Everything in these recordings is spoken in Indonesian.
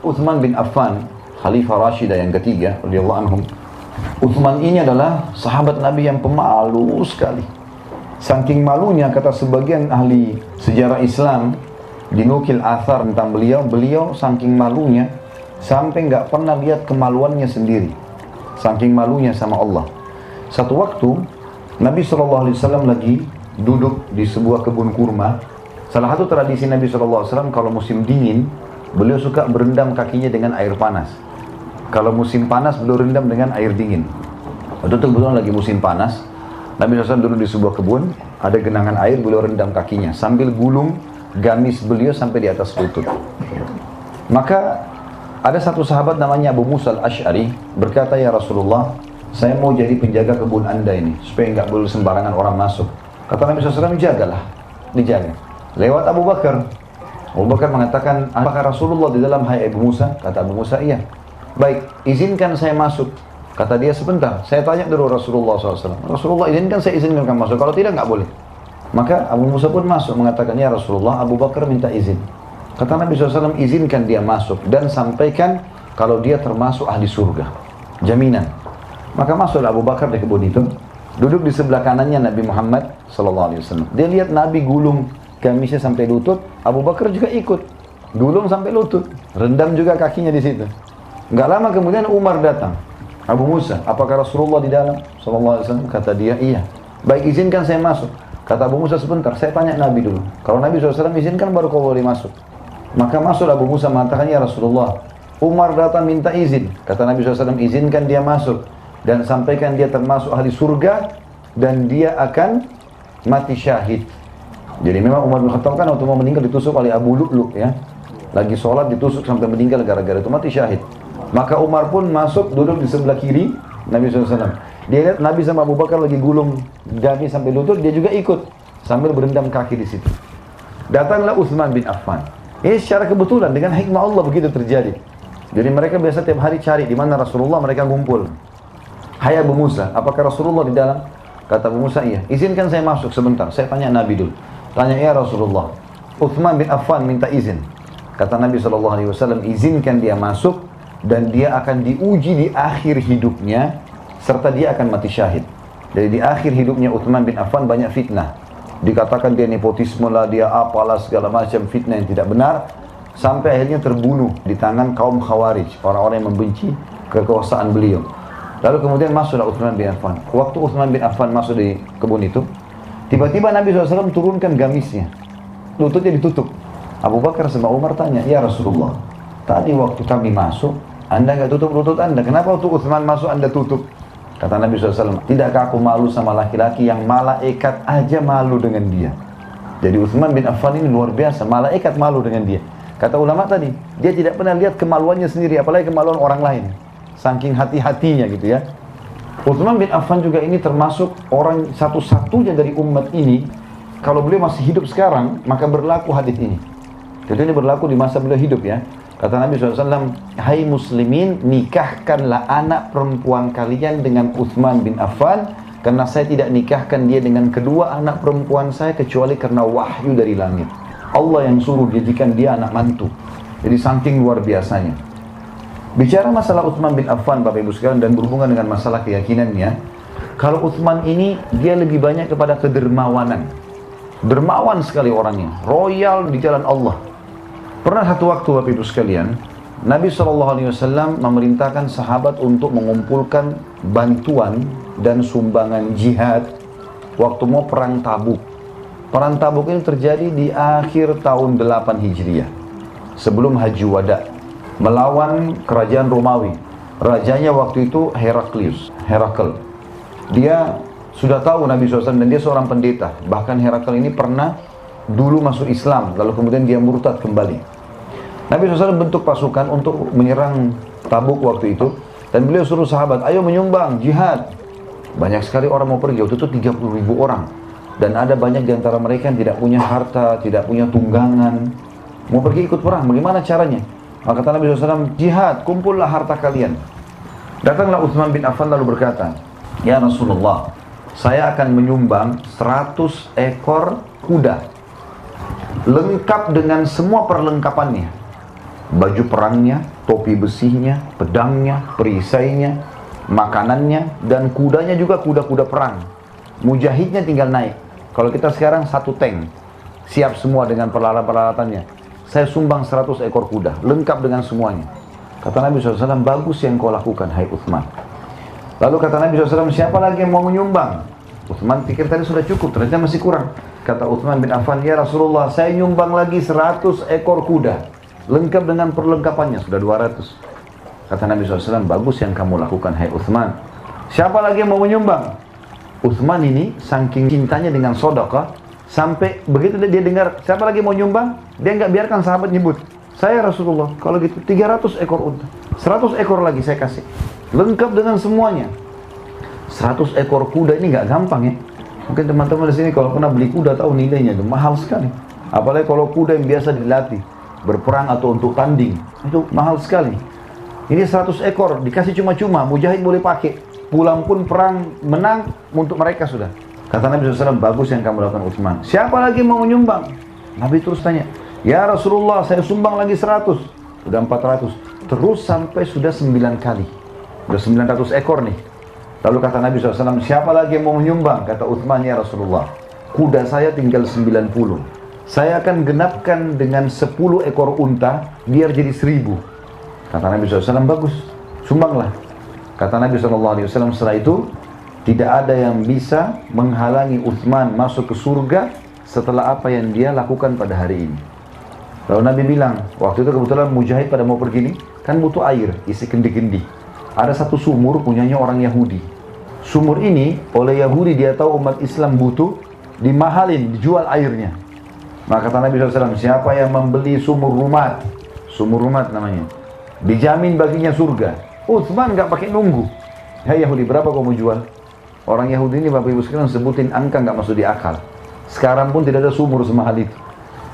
Uthman bin Affan, Khalifah Rashidah yang ketiga, radhiyallahu anhum. Uthman ini adalah sahabat Nabi yang pemalu sekali. Saking malunya, kata sebagian ahli sejarah Islam, dinukil athar tentang beliau saking malunya sampai nggak pernah lihat kemaluannya sendiri. Saking malunya sama Allah. Satu waktu Nabi SAW lagi duduk di sebuah kebun kurma. Salah satu tradisi Nabi SAW kalau musim dingin, beliau suka berendam kakinya dengan air panas. Kalau musim panas, beliau rendam dengan air dingin. Waktu itu kebetulan lagi musim panas, Nabi SAW duduk di sebuah kebun, ada genangan air, beliau rendam kakinya sambil gulung gamis beliau sampai di atas lutut. Maka ada satu sahabat namanya Abu Musa al-Ash'ari berkata, "Ya Rasulullah, saya mau jadi penjaga kebun anda ini supaya nggak boleh sembarangan orang masuk." Kata Nabi SAW, "Jagalah, dijaga." Lewat Abu Bakar. Abu Bakar mengatakan, "Apakah Rasulullah di dalam, hai Abu Musa?" Kata Abu Musa, "Iya." "Baik, izinkan saya masuk." Kata dia, "Sebentar, saya tanya dulu Rasulullah SAW. Rasulullah izinkan, saya izinkan kamu masuk. Kalau tidak, nggak boleh." Maka Abu Musa pun masuk mengatakan, "Ya Rasulullah, Abu Bakar minta izin." Kata Nabi SAW, "Izinkan dia masuk dan sampaikan kalau dia termasuk ahli surga. Jaminan." Maka masuklah Abu Bakar di kebun itu. Duduk di sebelah kanannya Nabi Muhammad SAW. Dia lihat Nabi gulung gamisnya sampai lutut, Abu Bakar juga ikut. Gulung sampai lutut, rendam juga kakinya di situ. Nggak lama kemudian Umar datang. "Abu Musa, apakah Rasulullah di dalam?" SAW. Kata dia, "Iya." "Baik, izinkan saya masuk." Kata Abu Musa, "Sebentar, saya tanya Nabi dulu. Kalau Nabi SAW izinkan baru kau boleh masuk." Maka masuk Abu Musa mengatakan, "Ya Rasulullah, Umar datang minta izin." Kata Nabi SAW, "Izinkan dia masuk dan sampaikan dia termasuk ahli surga dan dia akan mati syahid." Jadi memang Umar bin Khattab kan waktu mau meninggal ditusuk oleh Abu Lu'lu' ya. Lagi sholat ditusuk sampai meninggal gara-gara itu mati syahid. Maka Umar pun masuk duduk di sebelah kiri Nabi SAW. Dia lihat Nabi sama Abu Bakar lagi gulung gamis sampai lutut, dia juga ikut sambil berendam kaki di situ. Datanglah Uthman bin Affan. Ini secara kebetulan dengan hikmah Allah begitu terjadi. Jadi mereka biasa tiap hari cari di mana Rasulullah, mereka ngumpul. "Hai Abu Musa, apakah Rasulullah di dalam?" Kata Abu Musa, "Iya." "Izinkan saya masuk sebentar, saya tanya Nabi dulu." Tanya, "Ya Rasulullah, Uthman bin Affan minta izin." Kata Nabi SAW, "Izinkan dia masuk dan dia akan diuji di akhir hidupnya serta dia akan mati syahid." Jadi di akhir hidupnya Uthman bin Affan banyak fitnah. Dikatakan dia nepotisme lah, dia apalah, segala macam fitnah yang tidak benar. Sampai akhirnya terbunuh di tangan kaum Khawarij, orang-orang yang membenci kekuasaan beliau. Lalu kemudian masuklah Uthman bin Affan. Waktu Uthman bin Affan masuk di kebun itu, tiba-tiba Nabi SAW turunkan gamisnya. Lututnya ditutup. Abu Bakar sama Umar tanya, "Ya Rasulullah, tadi waktu kami masuk, Anda nggak tutup lutut Anda. Kenapa waktu Uthman masuk Anda tutup?" Kata Nabi SAW, "Tidakkah aku malu sama laki-laki yang malaikat aja malu dengan dia?" Jadi Uthman bin Affan ini luar biasa, malaikat malu dengan dia. Kata ulama tadi, dia tidak pernah lihat kemaluannya sendiri, apalagi kemaluan orang lain. Saking hati-hatinya gitu ya. Uthman bin Affan juga ini termasuk orang satu-satunya dari umat ini, kalau beliau masih hidup sekarang, maka berlaku hadis ini. Jadi ini berlaku di masa beliau hidup ya. Kata Nabi SAW, "Hai muslimin, nikahkanlah anak perempuan kalian dengan Uthman bin Affan, karena saya tidak nikahkan dia dengan kedua anak perempuan saya kecuali karena wahyu dari langit. Allah yang suruh jadikan dia anak mantu." Jadi saking luar biasanya. Bicara masalah Uthman bin Affan, Bapak Ibu sekalian, dan berhubungan dengan masalah keyakinannya, kalau Uthman ini, dia lebih banyak kepada kedermawanan. Dermawan sekali orangnya, royal di jalan Allah. Pernah satu waktu, Bapak Ibu sekalian, Nabi SAW memerintahkan sahabat untuk mengumpulkan bantuan dan sumbangan jihad waktu mau perang Tabuk. Perang Tabuk ini terjadi di akhir tahun 8 Hijriah, sebelum Haji Wada, melawan kerajaan Romawi. Rajanya waktu itu Herakl. Dia sudah tahu Nabi SAW dan dia seorang pendeta. Bahkan Herakl ini pernah dulu masuk Islam, lalu kemudian dia murtad kembali. Nabi SAW bentuk pasukan untuk menyerang Tabuk waktu itu, dan beliau suruh sahabat, "Ayo menyumbang jihad." Banyak sekali orang mau pergi, waktu itu 30.000 orang. Dan ada banyak di antara mereka yang tidak punya harta, tidak punya tunggangan. Mau pergi ikut perang, bagaimana caranya? Maka kata Nabi SAW, "Jihad, kumpullah harta kalian." Datanglah Uthman bin Affan lalu berkata, "Ya Rasulullah, saya akan menyumbang 100 ekor kuda, lengkap dengan semua perlengkapannya. baju perangnya, topi besinya, pedangnya, perisainya, makanannya, dan kudanya juga kuda-kuda perang. Mujahidnya tinggal naik. Kalau kita sekarang satu tank, siap semua dengan peralatan-peralatannya. Saya sumbang 100 ekor kuda, lengkap dengan semuanya. Kata Nabi SAW, bagus yang kau lakukan, hai Uthman. Lalu kata Nabi SAW, siapa lagi yang mau menyumbang? Uthman pikir tadi sudah cukup, ternyata masih kurang. Kata Uthman bin Affan, ya Rasulullah, saya nyumbang lagi 100 ekor kuda, lengkap dengan perlengkapannya, sudah 200. Kata Nabi SAW, bagus yang kamu lakukan, hai Uthman. Siapa lagi yang mau menyumbang? Uthman ini, saking cintanya dengan sedekah, sampai begitu dia dengar, siapa lagi mau nyumbang? Dia nggak biarkan sahabat nyebut. Saya Rasulullah, kalau gitu 300 ekor unta, 100 ekor lagi saya kasih, lengkap dengan semuanya. 100 ekor kuda ini nggak gampang ya. Mungkin teman-teman di sini kalau pernah beli kuda tahu nilainya itu mahal sekali. Apalagi kalau kuda yang biasa dilatih berperang atau untuk tanding, itu mahal sekali. Ini 100 ekor dikasih cuma-cuma, mujahid boleh pakai, pulang pun perang menang untuk mereka sudah. Kata Nabi SAW, bagus yang kamu lakukan Utsman. Siapa lagi mau menyumbang? Nabi terus tanya, ya Rasulullah, saya sumbang lagi 100. Sudah 400. Terus sampai sudah 9 kali. Sudah 900 ekor nih. Lalu kata Nabi SAW, siapa lagi yang mau menyumbang? Kata Uthman, ya Rasulullah, kuda saya tinggal 90. Saya akan genapkan dengan 10 ekor unta, biar jadi 1000. Kata Nabi SAW, bagus, sumbanglah. Kata Nabi SAW, setelah itu, tidak ada yang bisa menghalangi Uthman masuk ke surga setelah apa yang dia lakukan pada hari ini. Lalu Nabi bilang, waktu itu kebetulan mujahid pada mau pergi nih, kan butuh air, isi kendi-kendi. Ada satu sumur punyanya orang Yahudi. Sumur ini oleh Yahudi dia tahu umat Islam butuh, dimahalin, dijual airnya. Maka kata Nabi SAW, siapa yang membeli sumur rumat namanya, dijamin baginya surga. Uthman nggak pakai nunggu. Hei Yahudi, berapa kau mau jual? Orang Yahudi ini Bapak Ibu sekalian sebutin angka nggak masuk di akal. Sekarang pun tidak ada sumur semahal itu.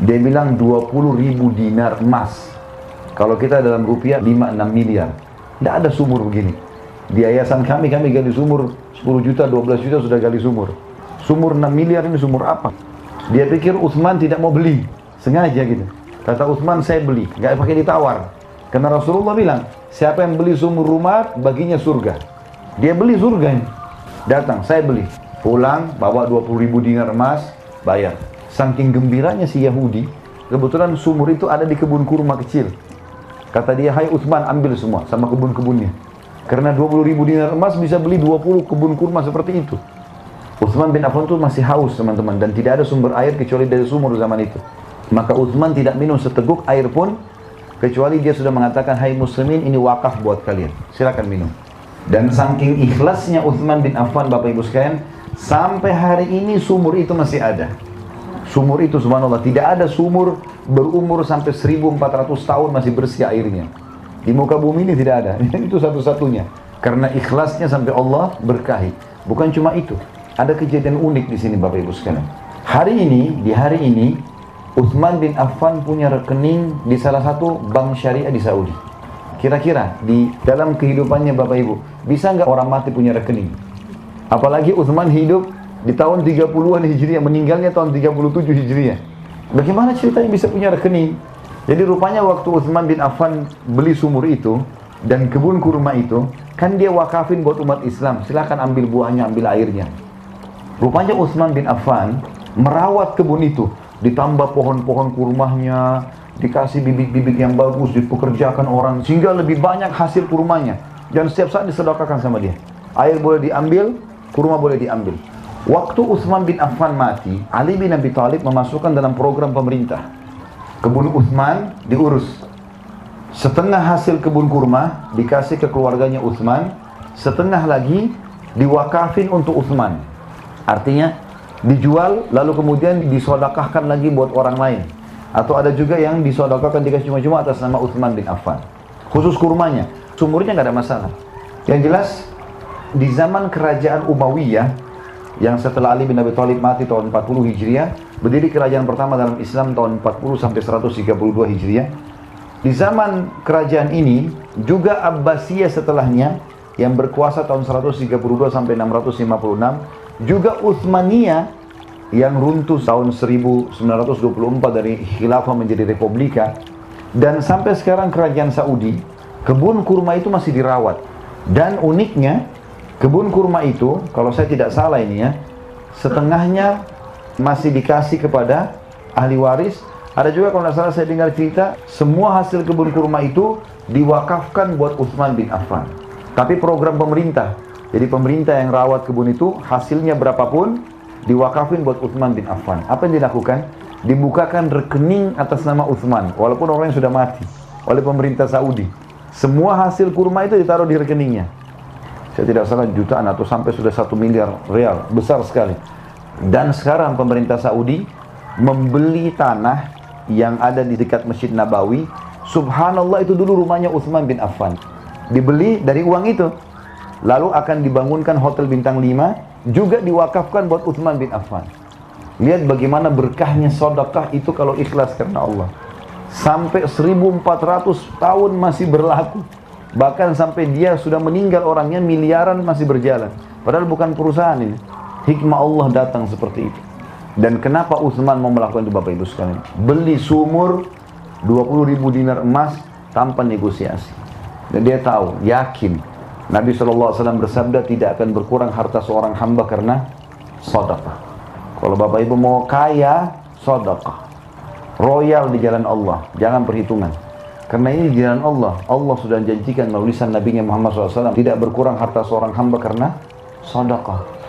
Dia bilang 20.000 dinar emas. Kalau kita dalam rupiah 5-6 miliar. Tidak ada sumur begini. Di yayasan kami gali sumur 10 juta, 12 juta sudah gali sumur. Sumur 6 miliar ini sumur apa? Dia pikir Uthman tidak mau beli. Sengaja gitu. Kata Uthman, saya beli. Nggak pakai ditawar. Karena Rasulullah bilang, siapa yang beli sumur rumah, baginya surga. Dia beli surga ini. Datang, saya beli. Pulang, bawa 20.000 dinar emas, bayar. Saking gembiranya si Yahudi, kebetulan sumur itu ada di kebun kurma kecil. Kata dia, hai Uthman, ambil semua sama kebun-kebunnya. Karena 20.000 dinar emas bisa beli 20 kebun kurma seperti itu. Uthman bin Affan itu masih haus teman-teman, dan tidak ada sumber air kecuali dari sumur zaman itu. Maka Uthman tidak minum seteguk air pun, kecuali dia sudah mengatakan, hai muslimin, ini wakaf buat kalian, silakan minum. Dan saking ikhlasnya Uthman bin Affan, Bapak Ibu sekalian, sampai hari ini sumur itu masih ada. Sumur itu subhanallah, tidak ada sumur berumur sampai 1400 tahun masih bersih airnya. Di muka bumi ini tidak ada. Itu satu-satunya. Karena ikhlasnya sampai Allah berkahi. Bukan cuma itu, ada kejadian unik di sini Bapak Ibu sekalian. Di hari ini Uthman bin Affan punya rekening di salah satu bank syariah di Saudi. Kira-kira di dalam kehidupannya Bapak Ibu, bisa nggak orang mati punya rekening? Apalagi Uthman hidup di tahun 30-an Hijriah, meninggalnya tahun 37 Hijriah. Bagaimana ceritanya bisa punya rekening? Jadi rupanya waktu Uthman bin Affan beli sumur itu dan kebun kurma itu, kan dia wakafin buat umat Islam, silakan ambil buahnya, ambil airnya. Rupanya Uthman bin Affan merawat kebun itu, ditambah pohon-pohon kurmanya, dikasih bibit-bibit yang bagus, dipekerjakan orang, sehingga lebih banyak hasil kurmanya. Dan setiap saat disedekahkan sama dia. Air boleh diambil, kurma boleh diambil. Waktu Uthman bin Affan mati, Ali bin Abi Thalib memasukkan dalam program pemerintah. Kebun Uthman diurus. Setengah hasil kebun kurma dikasih ke keluarganya Uthman, setengah lagi diwakafin untuk Uthman. Artinya dijual lalu kemudian disodakahkan lagi buat orang lain. Atau ada juga yang disodakahkan dikasih cuma-cuma atas nama Uthman bin Affan. Khusus kurmanya, sumurnya nggak ada masalah. Yang jelas di zaman kerajaan Umayyah, yang setelah Ali bin Abi Thalib mati tahun 40 Hijriah, berdiri kerajaan pertama dalam Islam tahun 40 sampai 132 Hijriah. Di zaman kerajaan ini juga Abbasiyah setelahnya yang berkuasa tahun 132 sampai 656, juga Utsmaniyah yang runtuh tahun 1924 dari khilafah menjadi republika. Dan sampai sekarang kerajaan Saudi, kebun kurma itu masih dirawat. Dan uniknya, kebun kurma itu, kalau saya tidak salah ini ya, setengahnya masih dikasih kepada ahli waris. Ada juga kalau tidak salah saya dengar cerita, semua hasil kebun kurma itu diwakafkan buat Utsman bin Affan. Tapi program pemerintah, jadi pemerintah yang rawat kebun itu, hasilnya berapapun, diwakafin buat Utsman bin Affan. Apa yang dilakukan? Dibukakan rekening atas nama Utsman, walaupun orangnya sudah mati, oleh pemerintah Saudi. Semua hasil kurma itu ditaruh di rekeningnya. Saya tidak salah jutaan atau sampai sudah 1 miliar real, besar sekali. Dan sekarang pemerintah Saudi membeli tanah yang ada di dekat Masjid Nabawi. Subhanallah, itu dulu rumahnya Utsman bin Affan. Dibeli dari uang itu. Lalu akan dibangunkan hotel bintang 5, juga diwakafkan buat Utsman bin Affan. Lihat bagaimana berkahnya sedekah itu kalau ikhlas karena Allah. Sampai 1400 tahun masih berlaku. Bahkan sampai dia sudah meninggal orangnya, miliaran masih berjalan. Padahal bukan perusahaan ini. Hikmah Allah datang seperti itu. Dan kenapa Utsman mau melakukan itu Bapak Ibu sekalian? Beli sumur 20.000 dinar emas tanpa negosiasi. Dan dia tahu, yakin Nabi SAW bersabda tidak akan berkurang harta seorang hamba karena sedekah. Kalau Bapak Ibu mau kaya, sedekah. Royal di jalan Allah, jangan perhitungan. Karena ini di jalan Allah. Allah sudah janjikan melalui lisan Nabi Muhammad SAW tidak berkurang harta seorang hamba karena sedekah.